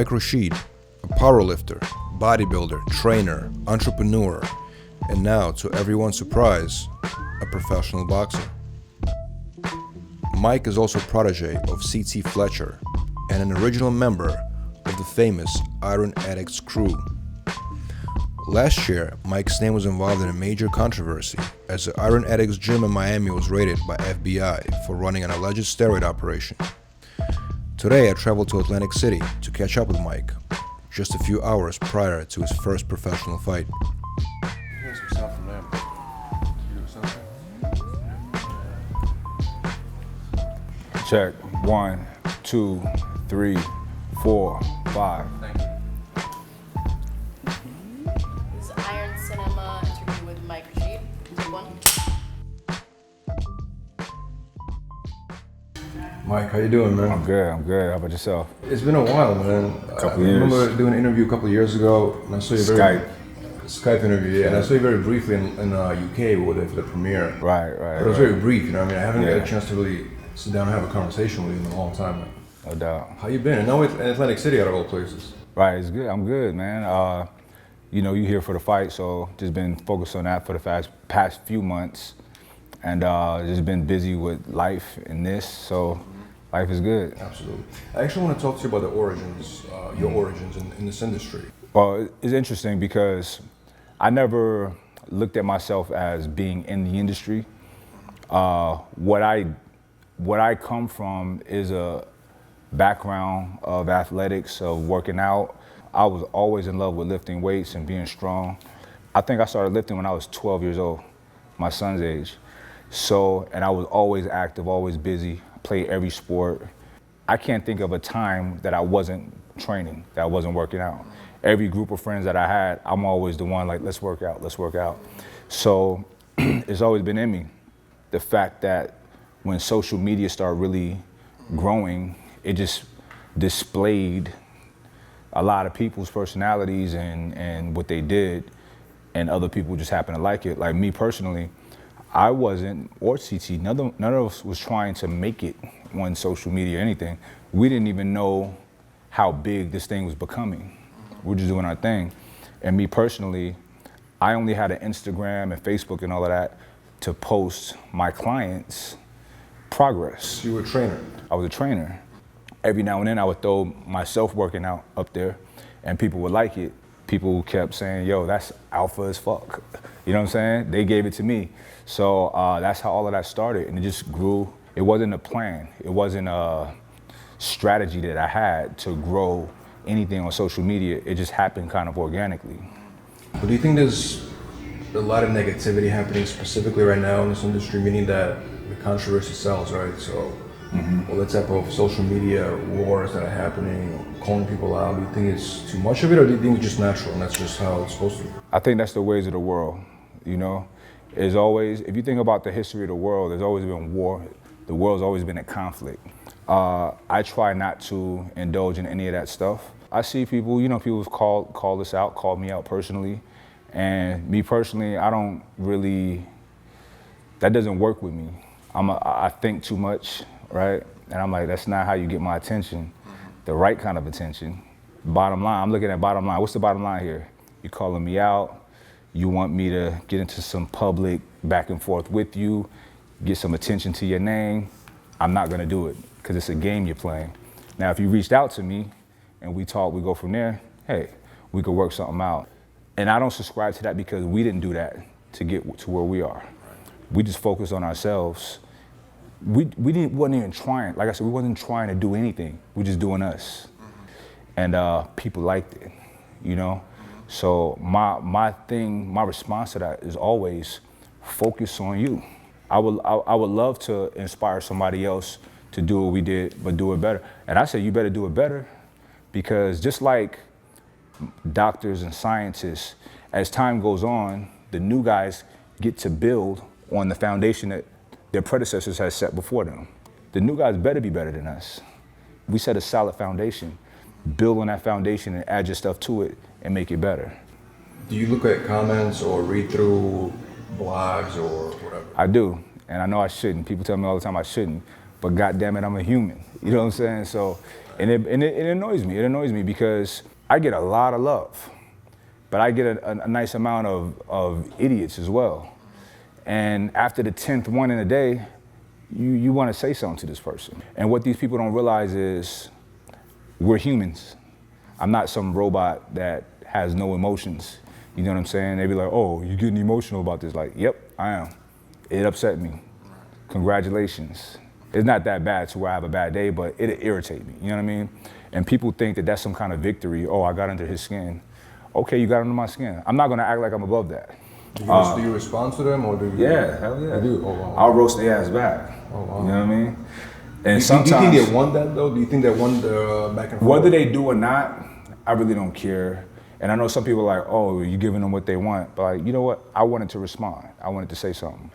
Mike Rashid, a powerlifter, bodybuilder, trainer, entrepreneur, and now, to everyone's surprise, a professional boxer. Mike is also a protege of C.T. Fletcher and an original member of the famous Iron Addicts crew. Last year, Mike's name was involved in a major controversy as the Iron Addicts Gym in Miami was raided by FBI for running an alleged steroid operation. Today, I traveled to Atlantic City to catch up with Mike, just a few hours prior to his first professional fight. Here's some stuff from them. Check. 1, 2, 3, 4, 5. Thank you. This is Iron Cinema interview with Mike Rashid. Take one. Mike, how you doing, man? I'm good. How about yourself? It's been a while, man. Couple I years. remember doing an interview a couple of years ago, and I saw you Skype interview, yeah. And I saw you very briefly in UK. We were there for the premiere. Right. But it was very brief, you know what I mean? I haven't Yeah. had a chance to really sit down and have a conversation with you in a long time, man. No doubt. How you been? And now in Atlantic City, out of all places. Right, it's good. I'm good, man. You here for the fight, so just been focused on that for the past few months, and just been busy with life and this, so life is good. Absolutely. I actually want to talk to you about the origins, your origins in this industry. Well, it's interesting because I never looked at myself as being in the industry. What I come from is a background of athletics, of working out. I was always in love with lifting weights and being strong. I think I started lifting when I was 12 years old, my son's age. So, and I was always active, always busy, played every sport. I can't think of a time that I wasn't training, that I wasn't working out. Every group of friends that I had, I'm always the one like, let's work out. So it's always been in me. The fact that when social media started really growing, it just displayed a lot of people's personalities and what they did, and other people just happened to like it. Like me personally, I wasn't, or CT, none of us was trying to make it on social media or anything. We didn't even know how big this thing was becoming. We're just doing our thing. And me personally, I only had an Instagram and Facebook and all of that to post my clients' progress. So you were a trainer? I was a trainer. Every now and then I would throw myself working out up there and people would like it. People kept saying, yo, that's alpha as fuck. You know what I'm saying? They gave it to me. So that's how all of that started, and it just grew. It wasn't a plan. It wasn't a strategy that I had to grow anything on social media. It just happened kind of organically. But do you think there's a lot of negativity happening specifically right now in this industry, meaning that the controversy sells, right? So all the type of social media wars that are happening, calling people out, do you think it's too much of it, or do you think it's just natural and that's just how it's supposed to be? I think that's the ways of the world, you know? There's always, if you think about the history of the world, there's always been war. The world's always been in conflict. I try not to indulge in any of that stuff. I see people, people call us out, call me out personally. And me personally, I don't really, that doesn't work with me. I think too much, right? And I'm like, that's not how you get my attention, the right kind of attention. Bottom line, I'm looking at bottom line. What's the bottom line here? You calling me out. You want me to get into some public back and forth with you, get some attention to your name. I'm not gonna do it, because it's a game you're playing. Now, if you reached out to me and we talk, we go from there, hey, we could work something out. And I don't subscribe to that because we didn't do that to get to where we are. We just focused on ourselves. We wasn't even trying, like I said, we wasn't trying to do anything. We're just doing us. And people liked it, So my response to that is always focus on you. I would love to inspire somebody else to do what we did, but do it better. And I say you better do it better, because just like doctors and scientists, as time goes on, the new guys get to build on the foundation that their predecessors had set before them. The new guys better be better than us. We set a solid foundation. Build on that foundation and add your stuff to it and make it better. Do you look at comments or read through blogs or whatever? I do, and I know I shouldn't. People tell me all the time I shouldn't, but goddamn it, I'm a human. You know what I'm saying? So And it annoys me. It annoys me because I get a lot of love, but I get a nice amount of idiots as well. And after the 10th one in a day, you want to say something to this person. And what these people don't realize is we're humans. I'm not some robot that has no emotions. You know what I'm saying? They be like, oh, you're getting emotional about this. Like, yep, I am. It upset me. Congratulations. It's not that bad to where I have a bad day, but it'll irritate me, you know what I mean? And people think that that's some kind of victory. Oh, I got under his skin. Okay, you got under my skin. I'm not gonna act like I'm above that. Do you respond to them or do you? Yeah, hell yeah. You do? Oh, wow. I'll roast their ass back. Oh, wow. You know what I mean? And Do you think they want that though? Do you think they want back and forth? Whether they do or not, I really don't care. And I know some people are like, oh, you're giving them what they want. But like, you know what? I wanted to respond. I wanted to say something.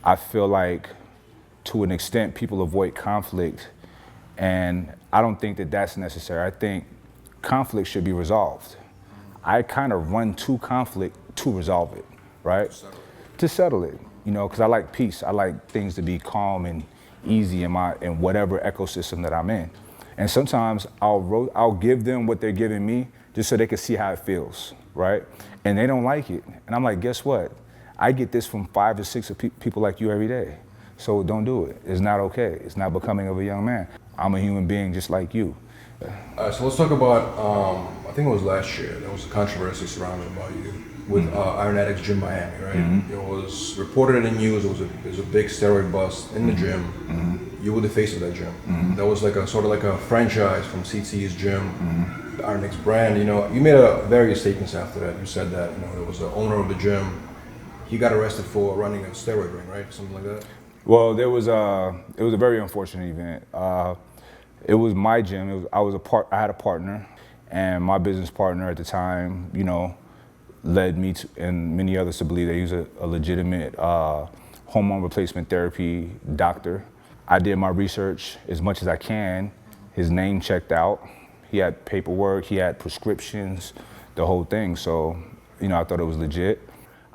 I feel like to an extent, people avoid conflict. And I don't think that that's necessary. I think conflict should be resolved. I kind of run to conflict to resolve it, right? To settle it, you know, because I like peace. I like things to be calm and easy in whatever ecosystem that I'm in. And sometimes I'll give them what they're giving me just so they can see how it feels, right? And they don't like it. And I'm like, guess what? I get this from 5 to 6 people like you every day. So don't do it. It's not okay. It's not becoming of a young man. I'm a human being just like you. All right, so let's talk about, I think it was last year, there was a controversy surrounding about you with Iron Addicts Gym Miami, right? Mm-hmm. It was reported in the news, it was a big steroid bust in the gym. Mm-hmm. You were the face of that gym. Mm-hmm. That was like a sort of like a franchise from CT's gym, the Iron Addicts brand, you know. You made various statements after that. You said that, you know, there was the owner of the gym, he got arrested for running a steroid ring, right? Something like that? Well, it was a very unfortunate event. It was my gym. I had a partner, and my business partner at the time, you know, led me and many others to believe that he was a legitimate hormone replacement therapy doctor. I did my research as much as I can. His name checked out. He had paperwork. He had prescriptions, the whole thing. So, you know, I thought it was legit.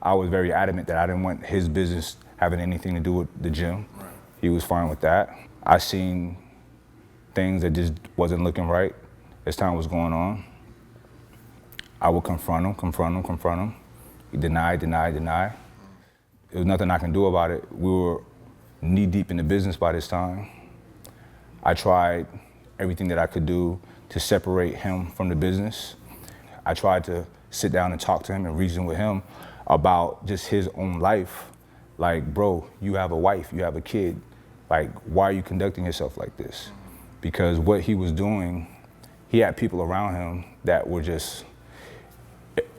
I was very adamant that I didn't want his business having anything to do with the gym. Right. He was fine with that. I seen things that just wasn't looking right as time was going on. I would confront him. He denied. There was nothing I can do about it. We were knee deep in the business by this time. I tried everything that I could do to separate him from the business. I tried to sit down and talk to him and reason with him about just his own life. Like, bro, you have a wife, you have a kid. Like, why are you conducting yourself like this? Because what he was doing, he had people around him that were just,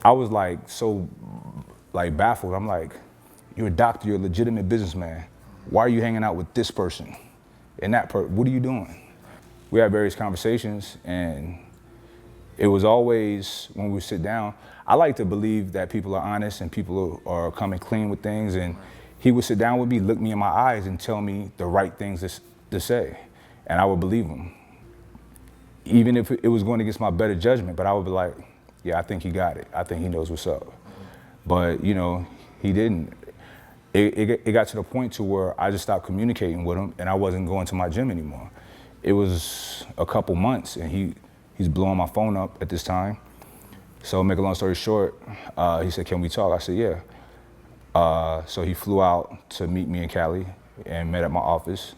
I was like so like baffled. I'm like, you're a doctor, you're a legitimate businessman. Why are you hanging out with this person and that person? What are you doing? We had various conversations, and it was always, when we sit down, I like to believe that people are honest and people are coming clean with things, and he would sit down with me, look me in my eyes, and tell me the right things to say, and I would believe him. Even if it was going against my better judgment, but I would be like, yeah, I think he got it. I think he knows what's up. But, you know, he didn't. It got to the point to where I just stopped communicating with him, and I wasn't going to my gym anymore. It was a couple months, and he's blowing my phone up at this time. So make a long story short, he said, can we talk? I said, yeah. So he flew out to meet me in Cali and met at my office,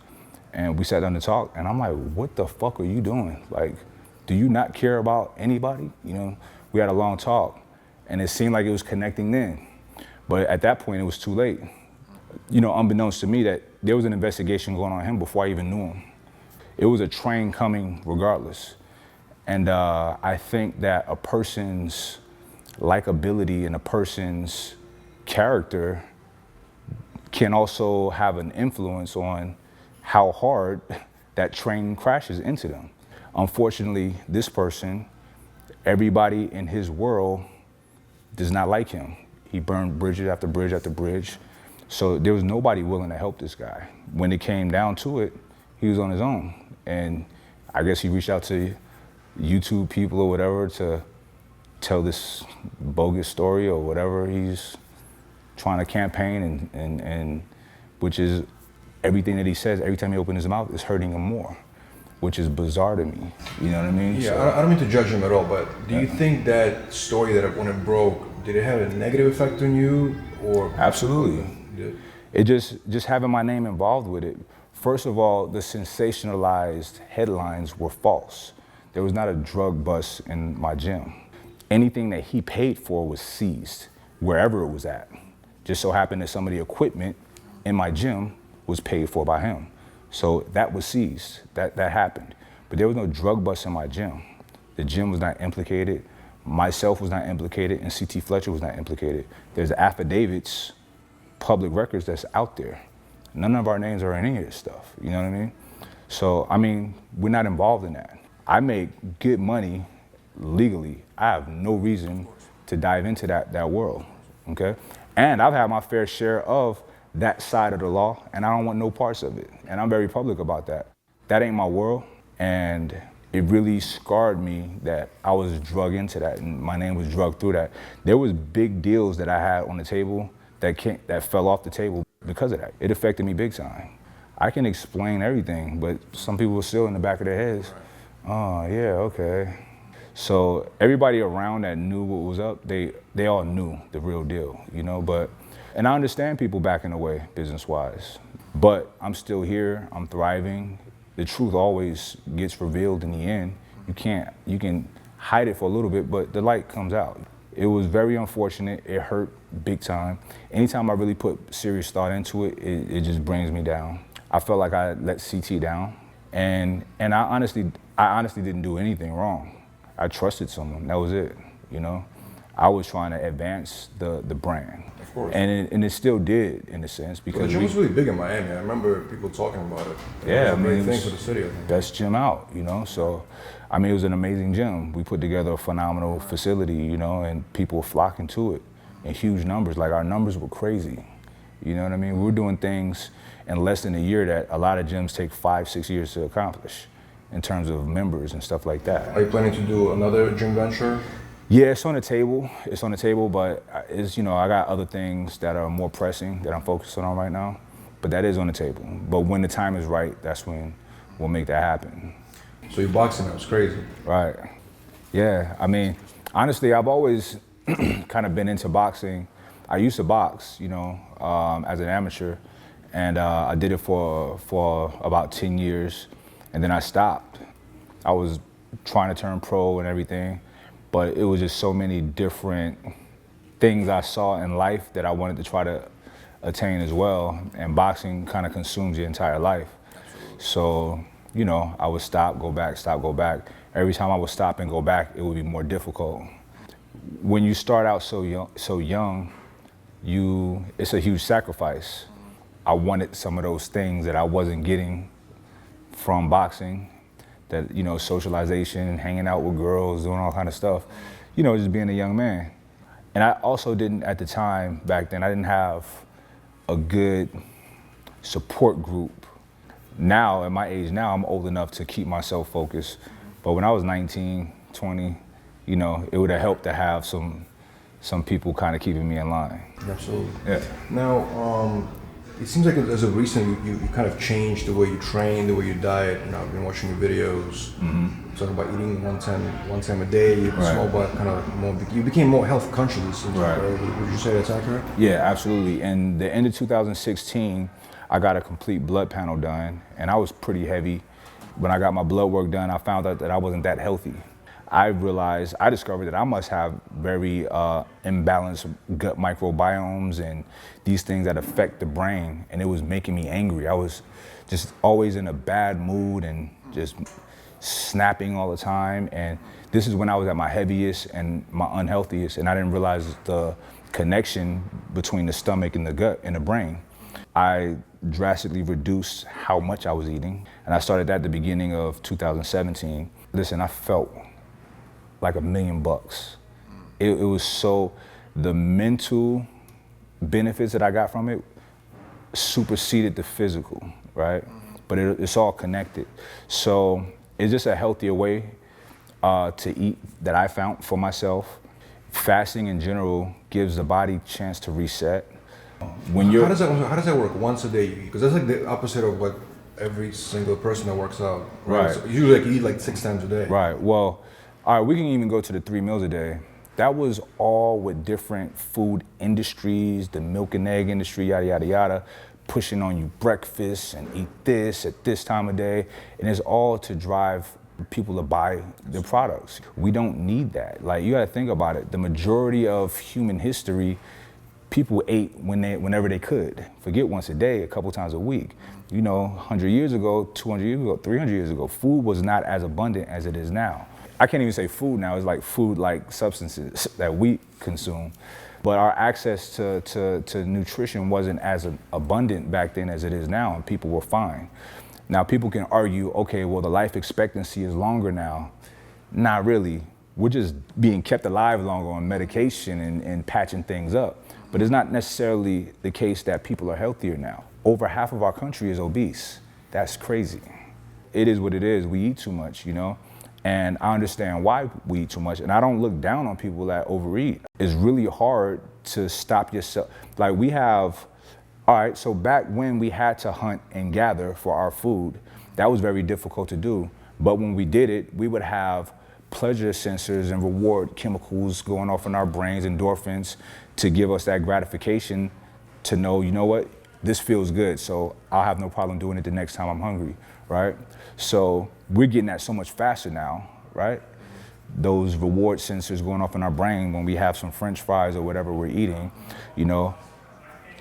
and we sat down to talk, and I'm like, what the fuck are you doing? Like, do you not care about anybody? You know, we had a long talk, and it seemed like it was connecting then. But at that point, it was too late. You know, unbeknownst to me, that there was an investigation going on him before I even knew him. It was a train coming regardless. And I think that a person's likability and a person's character can also have an influence on how hard that train crashes into them. Unfortunately, this person, everybody in his world does not like him. He burned bridges after bridge after bridge. So there was nobody willing to help this guy. When it came down to it, he was on his own. And I guess he reached out to YouTube people or whatever to tell this bogus story or whatever he's trying to campaign, and which is everything that he says, every time he opens his mouth, is hurting him more. which is bizarre to me. You know what I mean? Yeah, So, I don't mean to judge him at all, but do you think that story that when it broke, did it have a negative effect on you, or? absolutely. Yeah. It just having my name involved with it. First of all, the sensationalized headlines were false. There was not a drug bust in my gym. Anything that he paid for was seized, wherever it was at. Just so happened that some of the equipment in my gym was paid for by him. So that was seized, that happened. But there was no drug bust in my gym. The gym was not implicated, myself was not implicated, and CT Fletcher was not implicated. There's affidavits, public records that's out there. None of our names are in any of this stuff, you know what I mean? So, I mean, we're not involved in that. I make good money legally. I have no reason to dive into that world, okay? And I've had my fair share of that side of the law, and I don't want no parts of it. And I'm very public about that. That ain't my world, and it really scarred me that I was drug into that, and my name was drugged through that. There was big deals that I had on the table that fell off the table because of that. It affected me big time. I can explain everything, but some people were still in the back of their heads. Oh, yeah, okay. So everybody around that knew what was up, they all knew the real deal, you know, and I understand people backing away business-wise, but I'm still here, I'm thriving. The truth always gets revealed in the end. You can hide it for a little bit, but the light comes out. It was very unfortunate, it hurt big time. Anytime I really put serious thought into it, it just brings me down. I felt like I let CT down, and I honestly didn't do anything wrong. I trusted someone, that was it, you know? I was trying to advance the brand. Of course. And it still did, in a sense, because the gym was really big in Miami. I remember people talking about it. Yeah, it was a great thing for the city, I think. Best gym out, you know? So, I mean, it was an amazing gym. We put together a phenomenal facility, you know, and people were flocking to it in huge numbers. Like, our numbers were crazy, you know what I mean? We were doing things in less than a year that a lot of gyms take 5-6 years to accomplish in terms of members and stuff like that. Are you planning to do another gym venture? Yeah, it's on the table. It's on the table, but it's, you know, I got other things that are more pressing that I'm focusing on right now. But that is on the table. But when the time is right, that's when we'll make that happen. So your boxing, that was crazy. Right. Yeah, I mean, honestly, I've always kind of been into boxing. I used to box, you know, as an amateur, and I did it for about 10 years, and then I stopped. I was trying to turn pro and everything, but it was just so many different things I saw in life that I wanted to try to attain as well, and boxing kind of consumes your entire life. So, you know, I would stop, go back, stop, go back. Every time I would stop and go back, it would be more difficult. When you start out so young, it's a huge sacrifice. I wanted some of those things that I wasn't getting from boxing, that, you know, socialization, hanging out with girls, doing all kind of stuff, you know, just being a young man. And I also didn't, at the time, back then, I didn't have a good support group. Now, at my age now, I'm old enough to keep myself focused. But when I was 19, 20, you know, it would have helped to have some people kind of keeping me in line. Absolutely. Yeah. Now, it seems like as of recent, you kind of changed the way you train, the way you diet. You know, I've been watching your videos, talking about eating one time a day, small but kind of more. You became more health conscious. It seems like, right? Would you say that's accurate? Yeah, absolutely. And the end of 2016, I got a complete blood panel done, and I was pretty heavy. When I got my blood work done, I found out that I wasn't that healthy. I discovered that I must have very imbalanced gut microbiomes and these things that affect the brain, and it was making me angry. I was just always in a bad mood and just snapping all the time, and this is when I was at my heaviest and my unhealthiest, and I didn't realize the connection between the stomach and the gut and the brain. I drastically reduced how much I was eating, and I started that at the beginning of 2017. Listen, I felt like $1 million. It was so, the mental benefits that I got from it superseded the physical, right? But it's all connected. So it's just a healthier way to eat that I found for myself. Fasting in general gives the body a chance to reset. How does that work? Once a day? Because that's like the opposite of what every single person that works out. Right. So usually like you eat like 6 times a day. Right. Well, all right, we can even go to the 3 meals a day. That was all with different food industries, the milk and egg industry, yada, yada, yada, pushing on you breakfast and eat this at this time of day. And it's all to drive people to buy their products. We don't need that. Like, you gotta think about it. The majority of human history, people ate whenever they could. Forget once a day, a couple times a week. You know, 100 years ago, 200 years ago, 300 years ago, food was not as abundant as it is now. I can't even say food now, it's like food like substances that we consume. But our access to nutrition wasn't as abundant back then as it is now, and people were fine. Now people can argue, okay, well the life expectancy is longer now. Not really. We're just being kept alive longer on medication and patching things up. But it's not necessarily the case that people are healthier now. Over half of our country is obese. That's crazy. It is what it is. We eat too much, you know? And I understand why we eat too much. And I don't look down on people that overeat. It's really hard to stop yourself. Like we have, all right, so back when we had to hunt and gather for our food, that was very difficult to do. But when we did it, we would have pleasure sensors and reward chemicals going off in our brains, endorphins, to give us that gratification to know, you know what, this feels good, so I'll have no problem doing it the next time I'm hungry, right? So we're getting that so much faster now, right? Those reward sensors going off in our brain when we have some French fries or whatever we're eating, you know,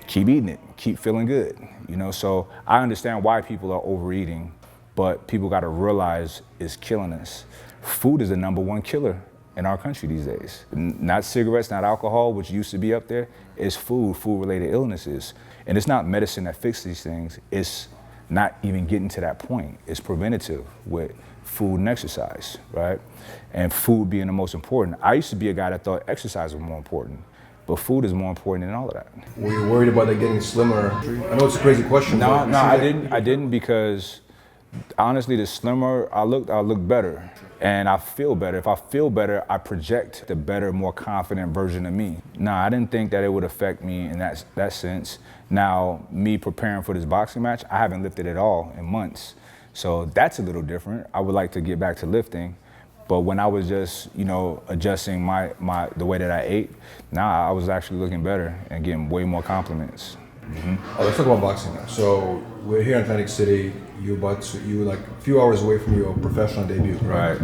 keep eating it, keep feeling good, you know? So I understand why people are overeating, but people gotta realize it's killing us. Food is the #1 killer in our country these days. Not cigarettes, not alcohol, which used to be up there. It's food, food-related illnesses. And it's not medicine that fixes these things. It's not even getting to that point. It's preventative with food and exercise, right? And food being the most important. I used to be a guy that thought exercise was more important, but food is more important than all of that. Were you worried about that getting slimmer? I know it's a crazy question. No, I didn't because honestly, the slimmer I look better. And I feel better. If I feel better, I project the better, more confident version of me. Nah, I didn't think that it would affect me in that sense. Now, me preparing for this boxing match, I haven't lifted at all in months. So that's a little different. I would like to get back to lifting. But when I was just, you know, adjusting the way that I ate, I was actually looking better and getting way more compliments. Mm-hmm. Let's talk about boxing now. So we're here in Atlantic City. You were like a few hours away from your professional debut, right?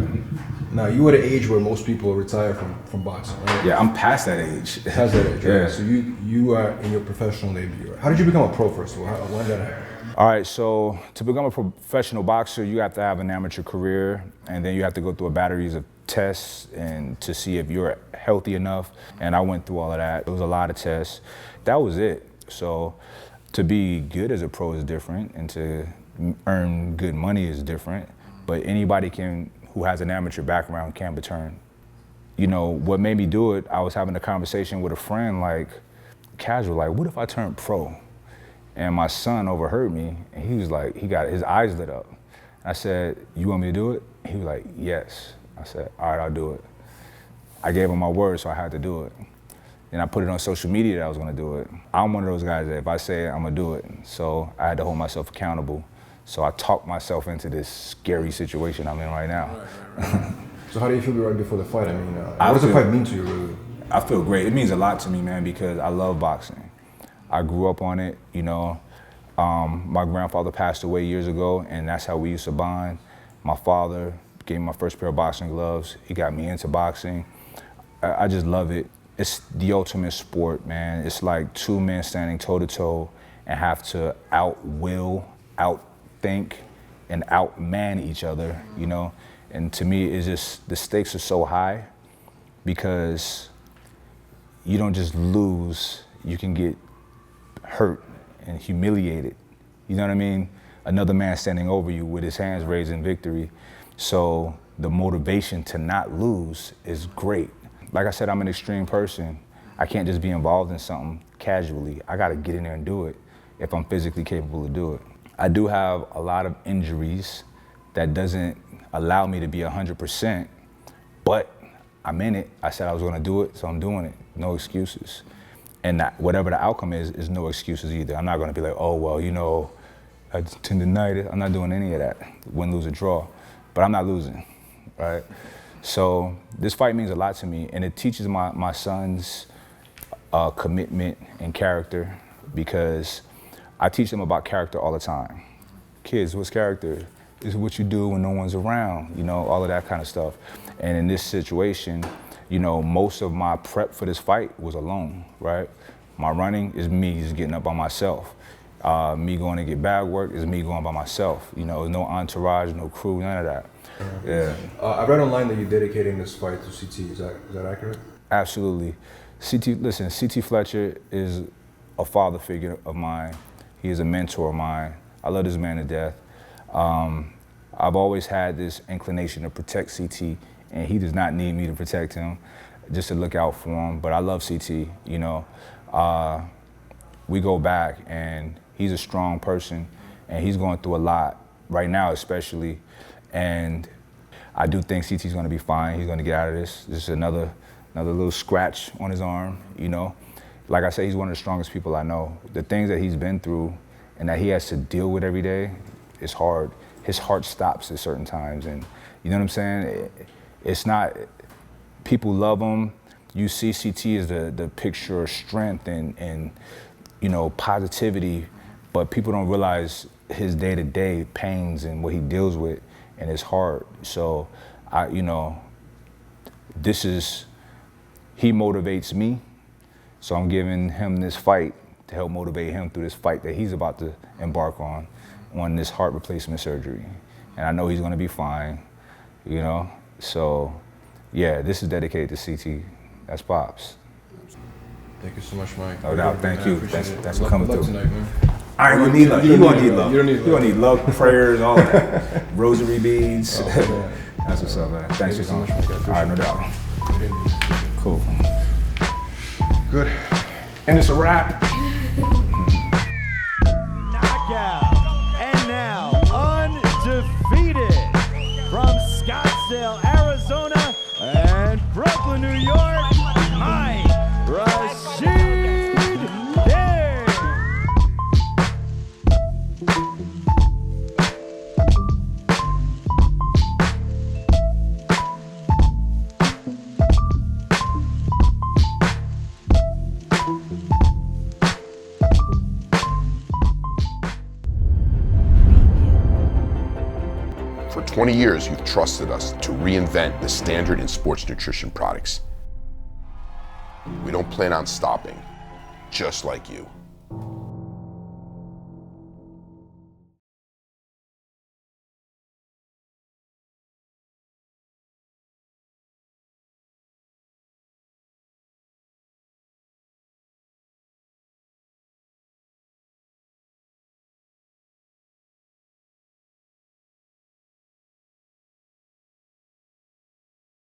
Now you were at an age where most people retire from boxing, right? Yeah, I'm past that age. Past that age, right? Yeah. So you are in your professional debut. How did you become a pro first of all? When did that happen? All right, so to become a professional boxer, you have to have an amateur career, and then you have to go through a batteries of tests and to see if you're healthy enough. And I went through all of that. It was a lot of tests. That was it. So to be good as a pro is different, and to earn good money is different. But anybody who has an amateur background can return. You know, what made me do it, I was having a conversation with a friend, like casual, like, what if I turned pro? And my son overheard me, and he was like, he got his eyes lit up. I said, you want me to do it? He was like, yes. I said, all right, I'll do it. I gave him my word, so I had to do it. And I put it on social media that I was gonna do it. I'm one of those guys that if I say it, I'm gonna do it. So I had to hold myself accountable. So I talked myself into this scary situation I'm in right now. Right. So how do you feel right before the fight? I mean, what does the fight mean to you, really? I feel great. It means a lot to me, man, because I love boxing. I grew up on it, you know. My grandfather passed away years ago, and that's how we used to bond. My father gave me my first pair of boxing gloves. He got me into boxing. I just love it. It's the ultimate sport, man. It's like two men standing toe-to-toe and have to outthink, and outman each other, you know? And to me, it's just, the stakes are so high because you don't just lose, you can get hurt and humiliated. You know what I mean? Another man standing over you with his hands raised in victory. So the motivation to not lose is great. Like I said, I'm an extreme person. I can't just be involved in something casually. I gotta get in there and do it if I'm physically capable to do it. I do have a lot of injuries that doesn't allow me to be 100%, but I'm in it. I said I was gonna do it, so I'm doing it. No excuses. And whatever the outcome is no excuses either. I'm not gonna be like, oh, well, you know, tendonitis. I'm not doing any of that. Win, lose, or draw. But I'm not losing, right? So this fight means a lot to me, and it teaches my sons commitment and character, because I teach them about character all the time. Kids, what's character? It's what you do when no one's around, you know, all of that kind of stuff. And in this situation, you know, most of my prep for this fight was alone, right? My running is me just getting up by myself. Me going to get bag work is me going by myself. You know, no entourage, no crew, none of that. Yeah. I read online that you're dedicating this fight to CT. Is that accurate? Absolutely. Listen, CT Fletcher is a father figure of mine. He is a mentor of mine. I love this man to death. I've always had this inclination to protect CT, and he does not need me to protect him, just to look out for him. But I love CT, you know. We go back, and he's a strong person, and he's going through a lot right now, especially. And I do think CT's going to be fine. He's going to get out of this. This is another little scratch on his arm, you know. Like I say, he's one of the strongest people I know. The things that he's been through and that he has to deal with every day is hard. His heart stops at certain times, and you know what I'm saying? It's not, people love him. You see CT as the picture of strength and you know, positivity, but people don't realize his day-to-day pains and what he deals with, and it's hard. So, you know, he motivates me, so I'm giving him this fight to help motivate him through this fight that he's about to embark on this heart replacement surgery. And I know he's gonna be fine, you know? So, yeah, this is dedicated to CT. That's Pops. Thank you so much, Mike. No doubt, thank you. Thanks for coming through. Tonight, man. I ain't gonna need love. You gonna need love. You don't need love. You gonna need love, prayers, all that. Rosary beads. Oh, That's what's up, man. Thanks for so much, coming. Mike. All right, no doubt. Cool. Good. And it's a wrap. Knockout. And now, undefeated from Scottsdale, Arizona and Brooklyn, New York, Mike Rashid. For 20 years, you've trusted us to reinvent the standard in sports nutrition products. We don't plan on stopping, just like you.